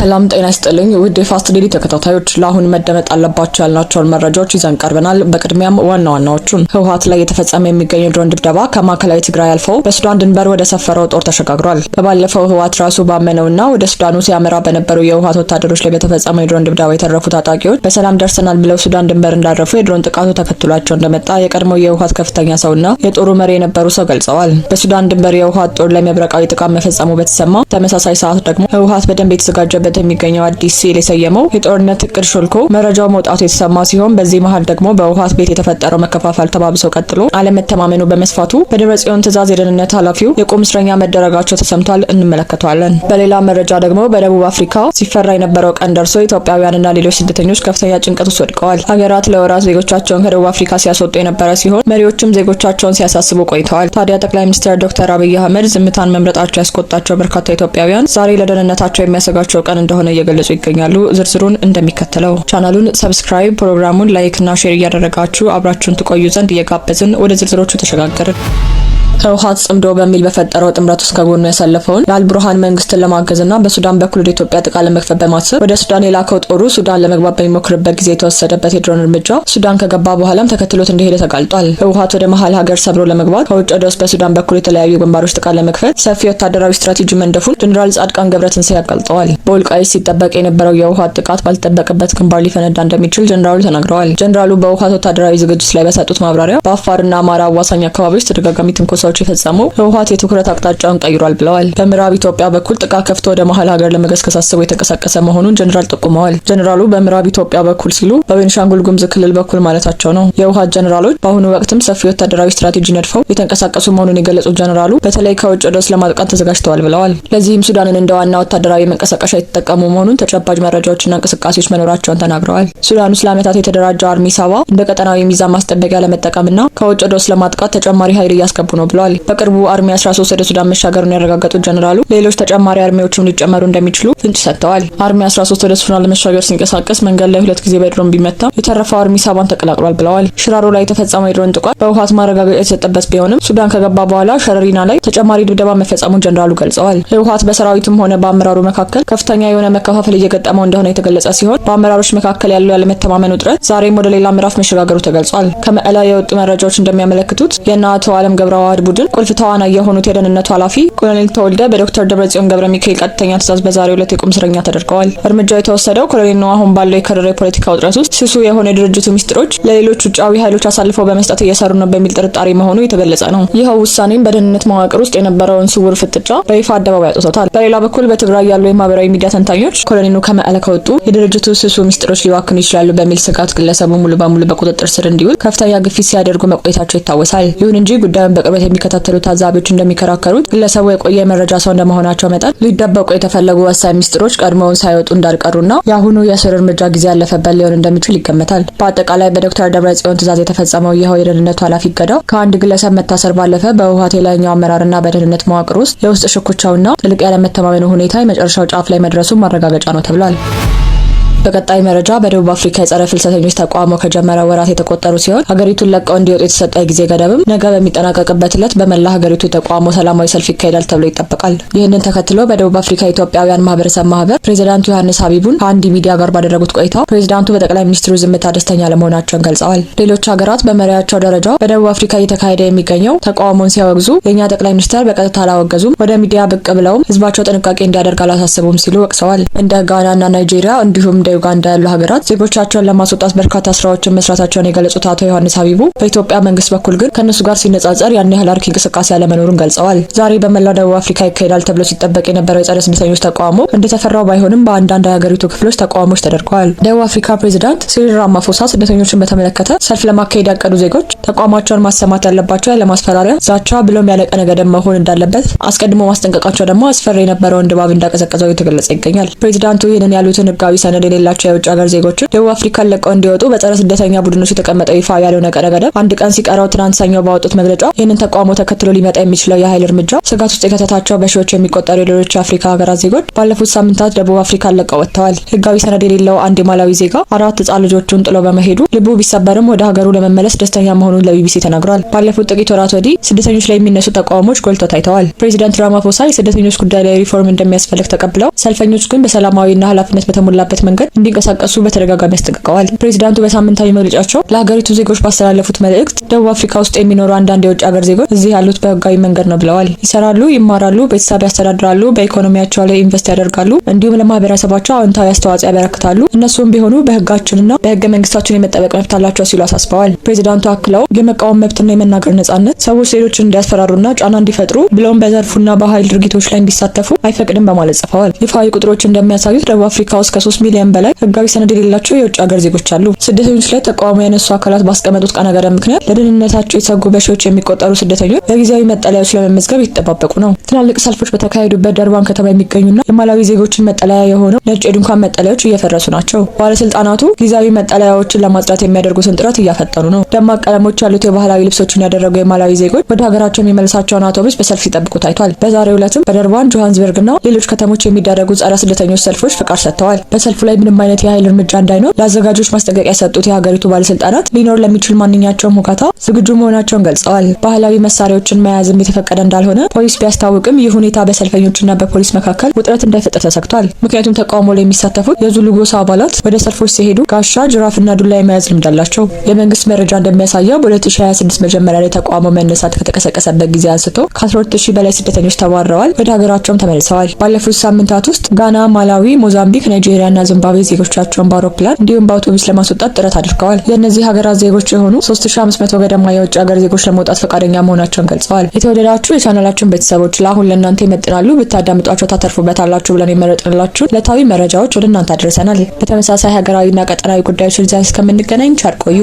ሰላም ጤና ይስጥልኝ ውድ የፋስት ዴሊ ተከታታዮች፣ ለአሁን መደመጥ አለባቸው ያልናቸውን መረጃዎች ይዘን ቀርበናል። በቅድሚያም ዋና ዋናዎቹን ህወሓት ላይ የተፈጸመ የሚገኘው ድሮን ድብደባ ከማዕከላዊ ትግራይ አልፎ በሱዳን ድንበር ወደ ሰፈረው ጦር ተሸጋግሯል። በባለፈው ህወሓት ራሱ ባመነውና ወደ ሱዳኑ ሲያመራ በነበሩ የህወሓት ወታደሮች ላይ በተፈጸመው የድሮን ድብደባ የተረፉ ታጣቂዎች በሰላም ደርሰናል ብለው ሱዳን ድንበር እንዳረፉ የድሮን ጥቃቱ ተከትሏቸው እንደመጣ የቀድሞው የህወሓት ከፍተኛ ሰውና የጦሩ መሪ የነበሩ ሰው ገልጸዋል። በሱዳን ድንበር የህወሓት ጦር ላይ መብረቃዊ ጥቃት መፈጸሙ በተሰማ ተመሳሳይ ሰዓት ደግሞ ህወሓት በደንብ የተዘጋጀበት የሚገኘው አዲስ ሲል የሰየመው የጦርነት እቅድ ሾልኮ መረጃው መውጣቱ የተሰማ ሲሆን በዚህ መሃል ደግሞ በህወሓት ቤት የተፈጠረው መከፋፈል ተባብሰው ቀጥሎ አለመተማመኑ በመስፋቱ በደብረጽዮን ትዕዛዝ የደህንነት ኃላፊው የቁም እስረኛ መደረጋቸው ተሰምቷል። እንመለከተዋለን። በሌላ መረጃ ደግሞ በደቡብ አፍሪካ ሲፈራ የነበረው ቀን ደርሶ ኢትዮጵያውያንና ሌሎች ስደተኞች ከፍተኛ ጭንቀት ውስጥ ወድቀዋል። ሀገራት ለወራት ዜጎቻቸውን ከደቡብ አፍሪካ ሲያስወጡ የነበረ ሲሆን መሪዎችም ዜጎቻቸውን ሲያሳስቡ ቆይተዋል። ታዲያ ጠቅላይ ሚኒስትር ዶክተር አብይ አህመድ ዝምታን መምረጣቸው ያስቆጣቸው በርካታ ኢትዮጵያውያን ዛሬ ለደህንነታቸው የሚያሰጋቸው ቀን እንደሆነ እየገለጹ ይገኛሉ። ዝርዝሩን እንደሚከተለው ቻናሉን ሰብስክራይብ፣ ፕሮግራሙን ላይክ እና ሼር እያደረጋችሁ አብራችሁን ትቆዩ ዘንድ እየጋበዝን ወደ ዝርዝሮቹ ተሸጋገርን። ህወሓት ጽምዶ በሚል በፈጠረው ጥምረት ውስጥ ከጎኑ ያሳለፈውን የአልቡርሃን መንግስትን ለማገዝና በሱዳን በኩል ወደ ኢትዮጵያ ጥቃት ለመክፈት በማሰብ ወደ ሱዳን የላከው ጦሩ ሱዳን ለመግባት በሚሞክርበት ጊዜ የተወሰደበት የድሮን እርምጃ ሱዳን ከገባ በኋላም ተከትሎት እንደሄደ ተጋልጧል። ህወሓት ወደ መሀል ሀገር ሰብሮ ለመግባት ከውጭ ወደ ውስጥ በሱዳን በኩል የተለያዩ ግንባሮች ጥቃት ለመክፈት ሰፊ ወታደራዊ ስትራቴጂ መንደፉን ጀነራል ጻድቃን ገብረትንሳኤ ያጋልጠዋል። በወልቃይት ሲጠበቅ የነበረው የህወሓት ጥቃት ባልተጠበቀበት ግንባር ሊፈነዳ እንደሚችል ጀነራሉ ተናግረዋል። ጀነራሉ በህወሓት ወታደራዊ ዝግጅት ላይ በሰጡት ማብራሪያ በአፋርና አማራ አዋሳኝ አካባቢዎች ተደጋጋሚ ትንኮሳዎች የፈጸመው ህወሓት የትኩረት አቅጣጫውን ቀይሯል ብለዋል። በምዕራብ ኢትዮጵያ በኩል ጥቃት ከፍቶ ወደ መሀል ሀገር ለመገስገስ አስቦ የተንቀሳቀሰ መሆኑን ጀነራል ጠቁመዋል። ጀነራሉ በምዕራብ ኢትዮጵያ በኩል ሲሉ በቤንሻንጉል ጉሙዝ ክልል በኩል ማለታቸው ነው። የህወሓት ጀነራሎች በአሁኑ ወቅትም ሰፊ ወታደራዊ ስትራቴጂ ነድፈው የተንቀሳቀሱ መሆኑን የገለጹት ጀነራሉ በተለይ ከውጭ ወደ ውስጥ ለማጥቃት ተዘጋጅተዋል ብለዋል። ለዚህም ሱዳንን እንደ ዋና ወታደራዊ መንቀሳቀሻ የተጠቀሙ መሆኑን ተጨባጭ መረጃዎችና እንቅስቃሴዎች መኖራቸውን ተናግረዋል። ሱዳን ውስጥ ለዓመታት የተደራጀው አርሚ ሳባ እንደ ቀጠናዊ ሚዛን ማስጠበቂያ ለመጠቀምና ከውጭ ወደ ውስጥ ለማጥቃት ተጨማሪ ኃይል እያስገቡ ነው ብለዋል። በቅርቡ አርሚ 13 ወደ ሱዳን መሻገሩን ያረጋገጡት ጀነራሉ ሌሎች ተጨማሪ አርሚዎችም ሊጨመሩ እንደሚችሉ ፍንጭ ሰጥተዋል። አርሚ 13 ወደ ሱዳን ለመሻገር ሲንቀሳቀስ መንገድ ላይ 2 ጊዜ በድሮን ቢመታ የተረፈው አርሚ ሳባን ተቀላቅሏል ብለዋል። ሽራሮ ላይ የተፈጸመው የድሮን ጥቃት በህወሓት ማረጋገጫ የተሰጠበት ቢሆንም ሱዳን ከገባ በኋላ ሸረሪና ላይ ተጨማሪ ድብደባ መፈጸሙን ጀነራሉ ገልጸዋል። ህወሓት በሰራዊቱም ሆነ በአመራሩ መካከል ከፍተኛ የሆነ መከፋፈል እየገጠመው እንደሆነ የተገለጸ ሲሆን በአመራሮች መካከል ያለው ያለመተማመን ውጥረት ዛሬም ወደ ሌላ ምዕራፍ መሸጋገሩ ተገልጿል። ከመቀለ የወጡ መረጃዎች እንደሚያመለክቱት የእነ አቶ አለም ገብረዋህድ ቡድን ቁልፍ ተዋናይ የሆኑት የደህንነቱ ኃላፊ ኮሎኔል ተወልደ በዶክተር ደብረጽዮን ገብረ ሚካኤል ቀጥተኛ ትዕዛዝ በዛሬው ዕለት የቁም እስረኛ ተደርገዋል። እርምጃው የተወሰደው ኮሎኔል ነው አሁን ባለው የከረረ የፖለቲካ ውጥረት ውስጥ ስሱ የሆነ የድርጅቱ ሚስጥሮች ለሌሎች ውጫዊ ኃይሎች አሳልፈው በመስጠት እየሰሩ ነው በሚል ጥርጣሬ መሆኑ የተገለጸ ነው። ይኸው ውሳኔም በደህንነት መዋቅር ውስጥ የነበረውን ስውር ፍጥጫ በይፋ አደባባይ አውጥቶታል። በሌላ በኩል በትግራይ ያሉ የማህበራዊ ሚዲያ ተንታኞች ኮሎኔሉ ከመቀለ ከወጡ የድርጅቱ ስሱ ሚስጥሮች ሊባክኑ ይችላሉ በሚል ስጋት ግለሰቡ ሙሉ በሙሉ በቁጥጥር ስር እንዲውል ከፍተኛ ግፊት ሲያደርጉ መቆየታቸው ይታወሳል። ይሁን እንጂ ጉዳዩን በቅርበት የሚከታተሉ ታዛቢዎች እንደሚከራከሩት ግለሰቡ የቆየ መረጃ ሰው እንደመሆናቸው መጠን ሊደበቁ የተፈለጉ ወሳኝ ሚስጥሮች ቀድሞውን ሳይወጡ እንዳልቀሩና የአሁኑ የእስር እርምጃ ጊዜ ያለፈበት ሊሆን እንደሚችል ይገመታል። በአጠቃላይ በዶክተር ደብረጽዮን ትዕዛዝ የተፈጸመው ይኸው የደህንነቱ ኃላፊ እገዳ ከአንድ ግለሰብ መታሰር ባለፈ በህወሓት የላይኛው አመራርና በደህንነት መዋቅር ውስጥ የውስጥ ሽኩቻውና ጥልቅ ያለመተማመኑ ሁኔታ የመጨረሻው ጫፍ ላይ መድረሱ ማረጋገጫ ነው ተብሏል። በቀጣይ መረጃ በደቡብ አፍሪካ የጸረ ፍልሰተኞች ተቋሞ ከጀመረ ወራት የተቆጠሩ ሲሆን ሀገሪቱን ለቀው እንዲወጡ የተሰጠ ጊዜ ገደብም ነገ በሚጠናቀቅበት ዕለት በመላ ሀገሪቱ ተቋሞ ሰላማዊ ሰልፍ ይካሄዳል ተብሎ ይጠበቃል። ይህንን ተከትሎ በደቡብ አፍሪካ ኢትዮጵያውያን ማህበረሰብ ማህበር ፕሬዚዳንቱ ዮሐንስ ሀቢቡን ከአንድ ሚዲያ ጋር ባደረጉት ቆይታ ፕሬዚዳንቱ በጠቅላይ ሚኒስትሩ ዝምታ ደስተኛ ለመሆናቸውን ገልጸዋል። ሌሎች ሀገራት በመሪያቸው ደረጃ በደቡብ አፍሪካ እየተካሄደ የሚገኘው ተቃውሞን ሲያወግዙ የእኛ ጠቅላይ ሚኒስትር በቀጥታ አላወገዙም፣ ወደ ሚዲያ ብቅ ብለውም ህዝባቸው ጥንቃቄ እንዲያደርግ አላሳሰቡም ሲሉ ወቅሰዋል። እንደ ጋናና ናይጄሪያ እንዲሁም ዩጋንዳ ያሉ ሀገራት ዜጎቻቸውን ለማስወጣት በርካታ ስራዎችን መስራታቸውን የገለጹት አቶ ዮሐንስ ሀቢቡ በኢትዮጵያ መንግስት በኩል ግን ከነሱ ጋር ሲነጻጸር ያን ያህል አርኪ እንቅስቃሴ ያለመኖሩን ገልጸዋል። ዛሬ በመላው ደቡብ አፍሪካ ይካሄዳል ተብሎ ሲጠበቅ የነበረው የጸረ ስደተኞች ተቃውሞ እንደተፈራው ባይሆንም በአንዳንድ የሀገሪቱ ክፍሎች ተቃውሞች ተደርገዋል። ደቡብ አፍሪካ ፕሬዚዳንት ሲሪል ራማፎሳ ስደተኞችን በተመለከተ ሰልፍ ለማካሄድ ያቀዱ ዜጎች ተቃውሟቸውን ማሰማት ያለባቸው ያለማስፈራሪያ፣ ዛቻ ብሎም ያለ ቀነ ገደብ መሆን እንዳለበት አስቀድሞ ማስጠንቀቃቸው ደግሞ አስፈሪ የነበረውን ድባብ እንዳቀዘቀዘው የተገለጸ ይገኛል። ፕሬዚዳንቱ ይህንን ያሉትን ህጋዊ ሰነድ የሌላቸው የውጭ ሀገር ዜጎችን ደቡብ አፍሪካን ለቀው እንዲወጡ በጸረ ስደተኛ ቡድኖች የተቀመጠው ይፋ ያልሆነ ቀነ ገደብ አንድ ቀን ሲቀረው ትናንት ሰኞ ባወጡት መግለጫ ይህንን ተቃውሞ ተከትሎ ሊመጣ የሚችለው የኃይል እርምጃ ስጋት ውስጥ የከተታቸው በሺዎች የሚቆጠሩ የሌሎች የአፍሪካ ሀገራት ዜጎች ባለፉት ሳምንታት ደቡብ አፍሪካን ለቀው ወጥተዋል። ህጋዊ ሰነድ የሌለው አንድ የማላዊ ዜጋ 4 ህጻን ልጆቹን ጥሎ በመሄዱ ልቡ ቢሰበርም ወደ ሀገሩ ለመመለስ ደስተኛ መሆኑን ለቢቢሲ ተናግሯል። ባለፉት ጥቂት ወራት ወዲህ ስደተኞች ላይ የሚነሱ ተቃውሞዎች ጎልተው ታይተዋል። ፕሬዚዳንት ራማፎሳ የስደተኞች ጉዳይ ላይ ሪፎርም እንደሚያስፈልግ ተቀብለው ሰልፈኞች ግን በሰላማዊና ኃላፊነት በተሞላበት መንገድ እንዲንቀሳቀሱ በተደጋጋሚ አስጠንቅቀዋል። ፕሬዚዳንቱ በሳምንታዊ መግለጫቸው ለሀገሪቱ ዜጎች ባስተላለፉት መልእክት ደቡብ አፍሪካ ውስጥ የሚኖሩ አንዳንድ የውጭ ሀገር ዜጎች እዚህ ያሉት በህጋዊ መንገድ ነው ብለዋል። ይሰራሉ፣ ይማራሉ፣ ቤተሰብ ያስተዳድራሉ፣ በኢኮኖሚያቸው ላይ ኢንቨስት ያደርጋሉ፣ እንዲሁም ለማህበረሰባቸው አዎንታዊ አስተዋጽኦ ያበረክታሉ። እነሱም ቢሆኑ በህጋችንና በህገ መንግስታችን የመጠበቅ መብት አላቸው ሲሉ አሳስበዋል። ፕሬዚዳንቱ አክለው የመቃወም መብትና የመናገር ነጻነት ሰዎች ሌሎችን እንዲያስፈራሩና ጫና እንዲፈጥሩ ብለውም በዘርፉና በኃይል ድርጊቶች ላይ እንዲሳተፉ አይፈቅድም በማለት ጽፈዋል። ይፋዊ ቁጥሮች እንደሚያሳዩት ደቡብ አፍሪካ ውስጥ ከ3 ሚሊዮን በላይ ህጋዊ ሰነድ የሌላቸው የውጭ ሀገር ዜጎች አሉ። ስደተኞች ላይ ተቃውሞ ያነሱ አካላት ባስቀመጡት ቀነ ገደብ ምክንያት ለደህንነታቸው የተሰጉ በሺዎች የሚቆጠሩ ስደተኞች በጊዜያዊ መጠለያዎች ለመመዝገብ የተጠባበቁ ነው። ትላልቅ ሰልፎች በተካሄዱበት ደርባን ከተማ የሚገኙና የማላዊ ዜጎችን መጠለያ የሆነው ነጭ የድንኳን መጠለያዎች እየፈረሱ ናቸው። ባለስልጣናቱ ጊዜያዊ መጠለያዎችን ለማጽዳት የሚያደርጉትን ጥረት እያፈጠኑ ነው። ደማቅ ቀለሞች ያሉት የባህላዊ ልብሶችን ያደረጉ የማላዊ ዜጎች ወደ ሀገራቸው የሚመልሳቸውን አውቶቡስ በሰልፍ ሲጠብቁ ታይቷል። በዛሬው ዕለትም በደርባን፣ ጆሃንስበርግና ሌሎች ከተሞች የሚደረጉ ጸረ ስደተኞች ሰልፎች ፍቃድ ሰጥተዋል። በሰልፉ ላይ ምንም አይነት የኃይል እርምጃ እንዳይኖር ለአዘጋጆች ማስጠንቀቂያ የሰጡት የሀገሪቱ ባለስልጣናት ሊኖር ለሚችል ማንኛቸውም ሁከታ ዝግጁ መሆናቸውን ገልጸዋል። ባህላዊ መሳሪያዎችን መያዝም የተፈቀደ እንዳልሆነ ፖሊስ ቢያስታውቅም ይህ ሁኔታ በሰልፈኞችና በፖሊስ መካከል ውጥረት እንዳይፈጠር ተሰግቷል። ምክንያቱም ተቃውሞ ላይ የሚሳተፉት የዙሉ ጎሳ አባላት ወደ ሰልፎች ሲሄዱ ጋሻ፣ ጅራፍና ዱላ የመያዝ ልምድ አላቸው። የመንግስት መረጃ እንደሚያሳየው በ2026 መጀመሪያ ላይ ተቃውሞ መነሳት ከተቀሰቀሰበት ጊዜ አንስቶ ከ12000 በላይ ስደተኞች ተባረዋል፣ ወደ ሀገራቸውም ተመልሰዋል። ባለፉት ሳምንታት ውስጥ ጋና፣ ማላዊ፣ ሞዛምቢክ፣ ናይጄሪያና ዚምባብዌ ዜጎቻቸውን በአውሮፕላን እንዲሁም በአውቶቡስ ለማስወጣት ጥረት አድርገዋል። የእነዚህ ሀገራት ዜጎች የሆኑ 3500 ገደማ የውጭ ሀገር ዜጎች ለመውጣት ፈቃደኛ መሆናቸውን ገልጸዋል። የተወደዳችሁ የቻናላችን ቤተሰቦች ለአሁን ለእናንተ ይመጥናሉ ብታዳምጧቸው ታተርፉበታላችሁ ብለን የመረጥንላችሁ ዕለታዊ መረጃዎች ወደ እናንተ አድርሰናል። በተመሳሳይ ሀገራዊና ቀጠናዊ ጉዳዮች ይዘን እስከምንገናኝ ቸር ቆዩ።